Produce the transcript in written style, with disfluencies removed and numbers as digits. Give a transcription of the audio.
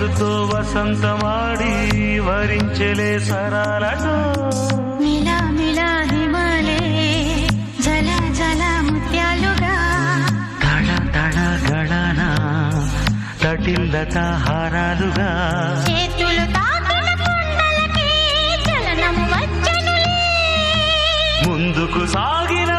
వయసుతో వసంతమాడి వరించెలే సరాలటో మిలా మిలా హిమాలే జల జల ముత్యాలుగా తడ తడ గళన తటిల్లత హారాలుగా చేతులు తాకిన కొండలకి చలనము వచ్చెనులే ముందుకు సాగిన